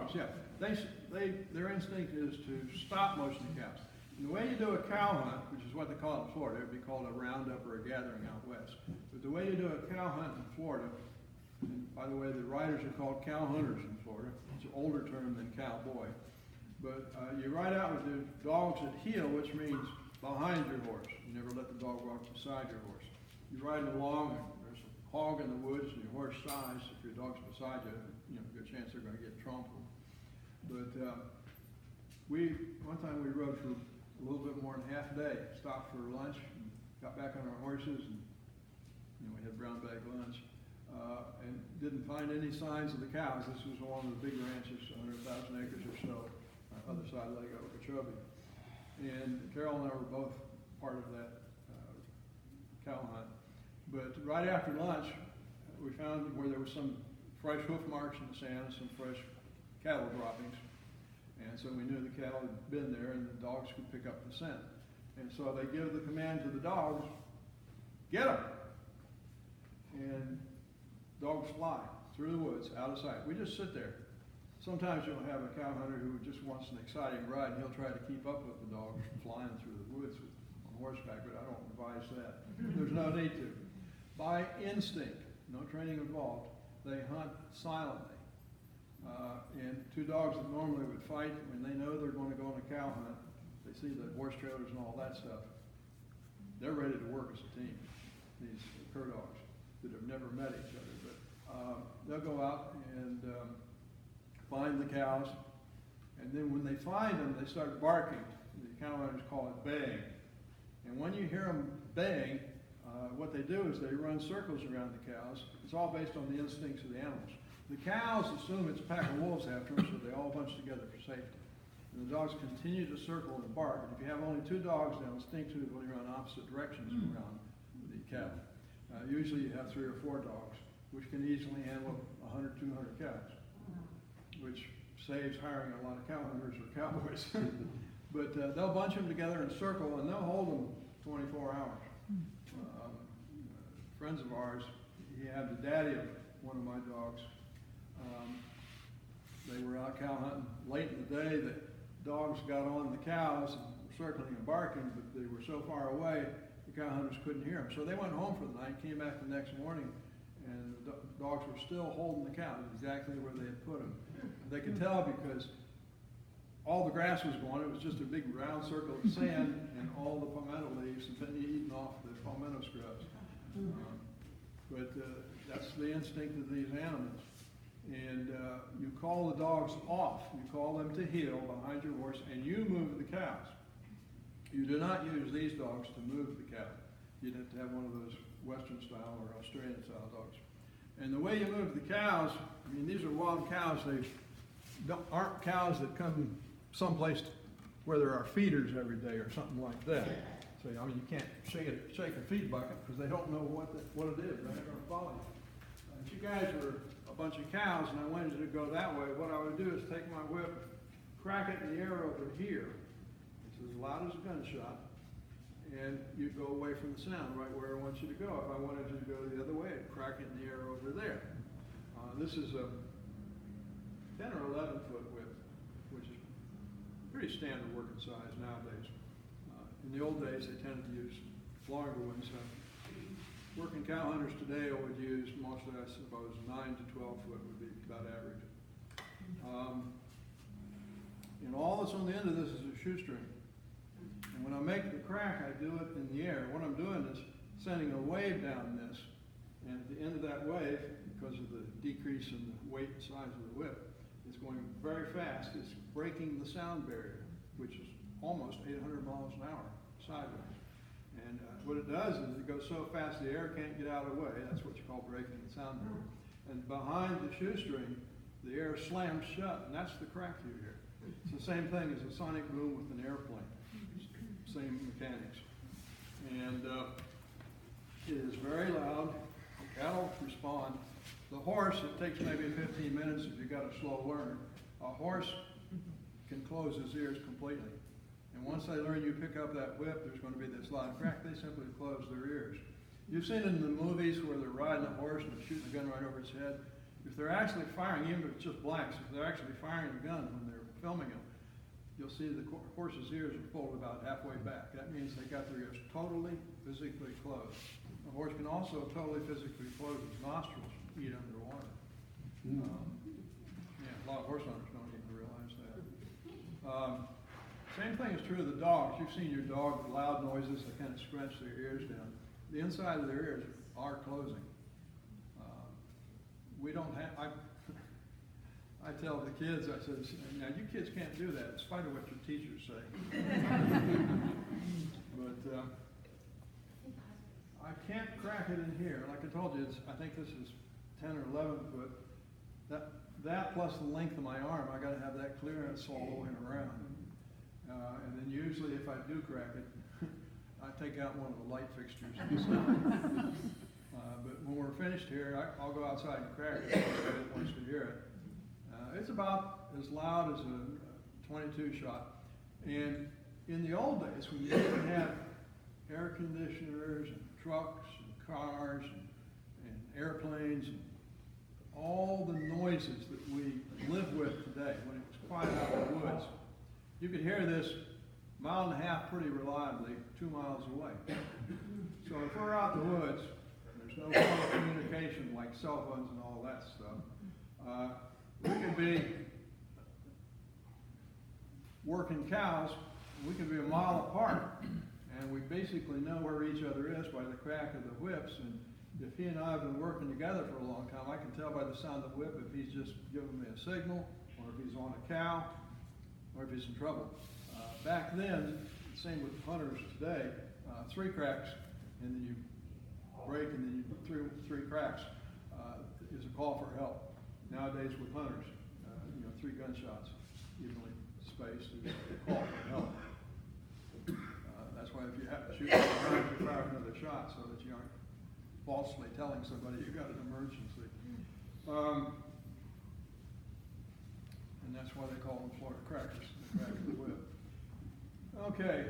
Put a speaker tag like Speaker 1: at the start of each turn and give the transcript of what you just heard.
Speaker 1: dogs, yeah. Their instinct is to stop motion of cows. And the way you do a cow hunt, which is what they call it in Florida, it would be called a roundup or a gathering out west. But the way you do a cow hunt in Florida, and by the way, the riders are called cow hunters in Florida. It's an older term than cowboy. But you ride out with the dogs at heel, which means behind your horse. You never let the dog walk beside your horse. You're riding along, and there's a hog in the woods, and your horse sighs. If your dog's beside you, good chance they're going to get trampled. But one time we rode for a little bit more than half a day, stopped for lunch, and got back on our horses, and we had brown bag lunch, and didn't find any signs of the cows. This was one of the big ranches, 100,000 acres or so, other side of Lake Okeechobee. And Carol and I were both part of that cow hunt. But right after lunch, we found where there was some fresh hoof marks in the sand and some fresh cattle droppings. And so we knew the cattle had been there and the dogs could pick up the scent. And so they give the command to the dogs, get them! And dogs fly through the woods, out of sight. We just sit there. Sometimes you'll have a cow hunter who just wants an exciting ride, and he'll try to keep up with the dogs flying through the woods on horseback, but I don't advise that. There's no need to. By instinct, no training involved, they hunt silently. And two dogs that normally would fight, when they know they're going to go on a cow hunt, they see the horse trailers and all that stuff, they're ready to work as a team, these cur dogs that have never met each other. But they'll go out and find the cows, and then when they find them, they start barking. The cow hunters call it baying. And when you hear them baying, what they do is they run circles around the cows. It's all based on the instincts of the animals. The cows assume it's a pack of wolves after them, so they all bunch together for safety. And the dogs continue to circle and bark. And if you have only two dogs, they'll instinctively run opposite directions around the cattle. Usually you have 3 or 4 dogs, which can easily handle 100, 200 cows, which saves hiring a lot of cow hunters or cowboys. But they'll bunch them together in a circle, and they'll hold them 24 hours. Friends of ours, he had the daddy of one of my dogs. They were out cow hunting late in the day. The dogs got on the cows and were circling and barking, but they were so far away, the cow hunters couldn't hear them. So they went home for the night, came back the next morning, and the dogs were still holding the cows exactly where they had put them. They could tell because all the grass was gone. It was just a big round circle of sand, and all the palmetto leaves had been eaten off the palmetto scrubs. But that's the instinct of these animals. And you call the dogs off. You call them to heel behind your horse, and you move the cows. You do not use these dogs to move the cattle. You'd have to have one of those Western style or Australian style dogs. And the way you move the cows, I mean, these are wild cows. They aren't cows that come someplace where there are feeders every day or something like that. So, I mean, you can't shake a feed bucket because they don't know what it is. They're not going to follow you. If you guys were a bunch of cows and I wanted you to go that way, what I would do is take my whip, crack it in the air over here. It's as loud as a gunshot. And you go away from the sound right where I want you to go. If I wanted you to go the other way, I'd crack it in the air over there. This is a 10 or 11 foot whip, which is pretty standard working size nowadays. In the old days, they tended to use longer ones. Working cow hunters today would use mostly, I suppose, 9 to 12 foot would be about average. And all that's on the end of this is a shoestring. And when I make the crack, I do it in the air. What I'm doing is sending a wave down this, and at the end of that wave, because of the decrease in the weight and size of the whip, it's going very fast. It's breaking the sound barrier, which is almost 800 miles an hour sideways. And what it does is it goes so fast the air can't get out of the way. That's what you call breaking the sound barrier. And behind the shoestring, the air slams shut, and that's the crack you hear. It's the same thing as a sonic boom with an airplane. Same mechanics. And it is very loud. The cattle respond. The horse, it takes maybe 15 minutes if you've got a slow learner. A horse can close his ears completely. And once they learn you pick up that whip, there's going to be this loud crack, they simply close their ears. You've seen it in the movies where they're riding a horse and they're shooting a gun right over its head. if they're actually firing, even if it's just blanks, if they're actually firing the gun when they're filming them, you'll see the horse's ears are folded about halfway back. That means they got their ears totally physically closed. A horse can also totally physically close his nostrils, eat underwater. Yeah, a lot of horse owners don't even realize that. Same thing is true of the dogs. You've seen your dog with loud noises that kind of scrunch their ears down. The inside of their ears are closing. We don't have, I tell the kids, I said, now you kids can't do that in spite of what your teachers say. But I can't crack it in here. Like I told you, I think this is 10 or 11 foot. That plus the length of my arm, I got to have that clearance all the way around. And then usually if I do crack it, I take out one of the light fixtures inside. But when we're finished here, I'll go outside and crack it if anybody wants to hear it. It's about as loud as a 22 shot. And in the old days, when you didn't have air conditioners and trucks and cars and airplanes and all the noises that we live with today, when it was quiet out in the woods, you could hear this mile and a half pretty reliably 2 miles away. So if we're out in the woods, there's no form of communication like cell phones and all that stuff. We could be working cows, we could be a mile apart, and we basically know where each other is by the crack of the whips. And if he and I have been working together for a long time, I can tell by the sound of the whip if he's just giving me a signal, or if he's on a cow, or if he's in trouble. Back then, same with hunters today, 3 cracks, and then you break, and then you three cracks is a call for help. Nowadays with hunters, 3 gunshots evenly spaced is a call for help. That's why if you have to shoot around, you fire another shot so that you aren't falsely telling somebody you got an emergency. And that's why they call them Florida crackers, the crack of the whip. Okay.